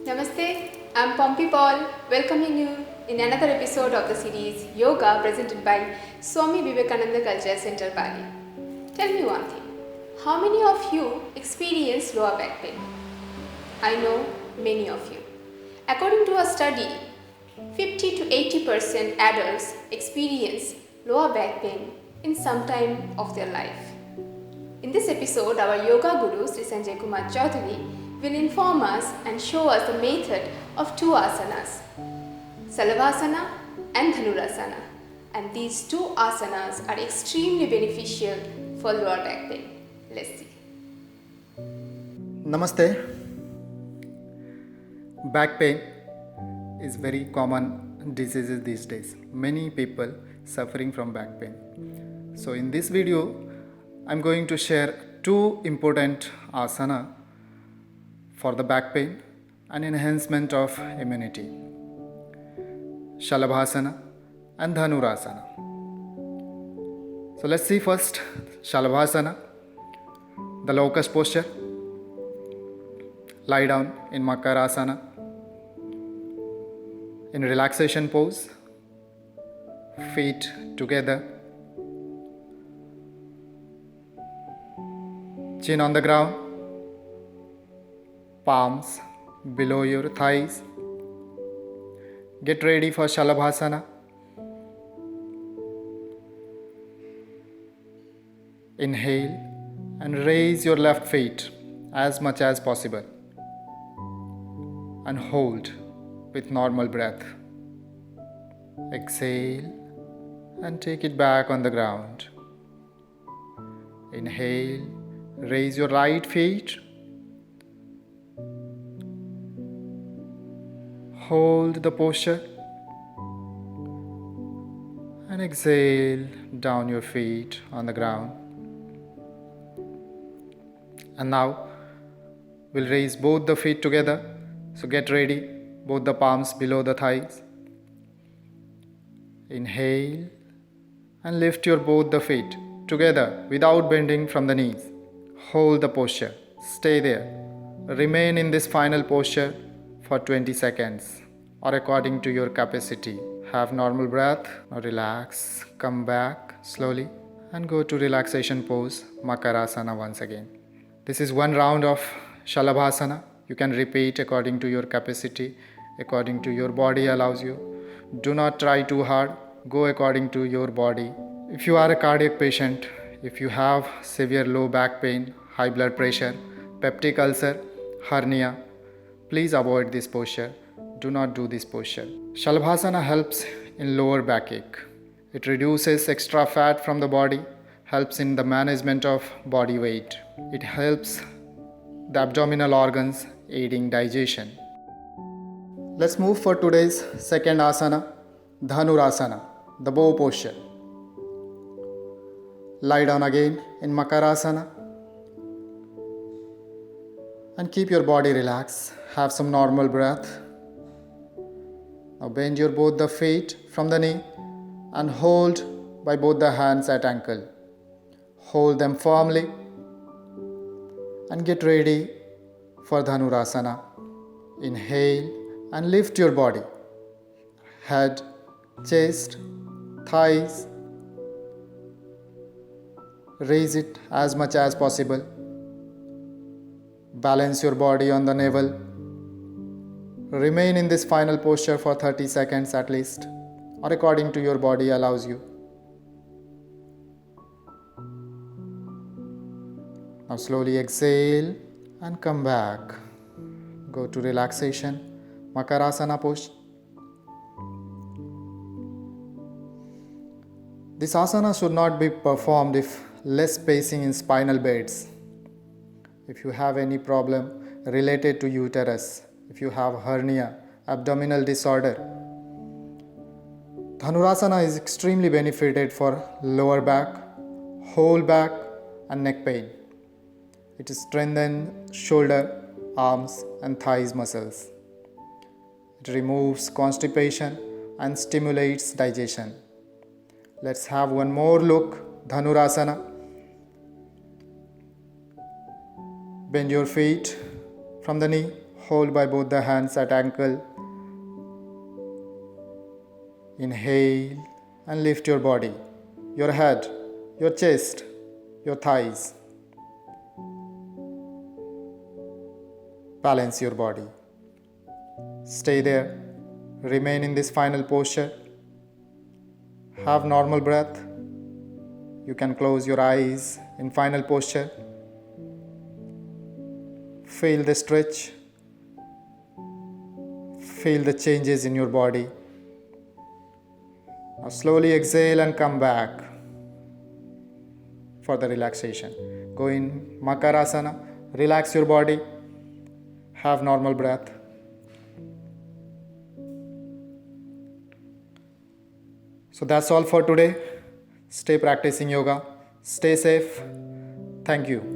Namaste, I'm Pompey Paul, welcoming you in another episode of the series Yoga presented by Swami Vivekananda Culture Center, Bali. Tell me one thing, how many of you experience lower back pain? I know many of you. According to a study, 50 to 80% adults experience lower back pain in some time of their life. In this episode, our yoga guru Sri Sanjay Kumar Chaudhary will inform us and show us the method of two asanas, Salavasana and Dhanurasana. And these two asanas are extremely beneficial for lower back pain. Let's see. Namaste. Back pain is very common disease these days. Many people suffering from back pain. So in this video, I'm going to share two important asana for the back pain and enhancement of immunity. Shalabhasana and Dhanurasana. So let's see first Shalabhasana, the locust posture. Lie down in Makarasana. In relaxation pose, feet together, chin on the ground, palms below your thighs. Get ready for Shalabhasana. Inhale and raise your left feet as much as possible and hold with normal breath. Exhale and take it back on the ground. Inhale, raise your right feet. Hold the posture and exhale down your feet on the ground. And now we'll raise both the feet together. So get ready, both the palms below the thighs. Inhale and lift your both the feet together without bending from the knees. Hold the posture. Stay there. Remain in this final posture for 20 seconds or according to your capacity. Have normal breath. Now relax. Come back slowly and go to relaxation pose, Makarasana once again. This is one round of Shalabhasana. You can repeat according to your capacity, according to your body allows you. Do not try too hard. Go according to your body. If you are a cardiac patient, if you have severe low back pain, high blood pressure, peptic ulcer, hernia, please avoid this posture. Do not do this posture. Shalabhasana helps in lower backache. It reduces extra fat from the body, helps in the management of body weight. It helps the abdominal organs, aiding digestion. Let's move for today's second asana, Dhanurasana, the bow posture. Lie down again in Makarasana and keep your body relaxed. Have some normal breath. Now bend your both the feet from the knee and hold by both the hands at ankle. Hold them firmly and get ready for Dhanurasana. Inhale and lift your body. Head, chest, thighs. Raise it as much as possible. Balance your body on the navel. Remain in this final posture for 30 seconds at least, or according to your body allows you. Now slowly exhale and come back. Go to relaxation, Makarasana pose. This asana should not be performed if less spacing in spinal beds. If you have any problem related to uterus, if you have hernia, abdominal disorder, Dhanurasana is extremely benefited for lower back, whole back and neck pain. It strengthens shoulder, arms and thighs muscles. It removes constipation and stimulates digestion. Let's have one more look, Dhanurasana. Bend your feet from the knee, Hold by both the hands at ankle. Inhale and lift your body, your head, your chest, your thighs. Balance your body. Stay there. Remain in this final posture. Have normal breath. You can close your eyes in final posture. Feel the stretch. Feel the changes in your body. Now slowly exhale and come back for the relaxation. Go in Makarasana. Relax your body. Have normal breath. So that's all for today. Stay practicing yoga. Stay safe. Thank you.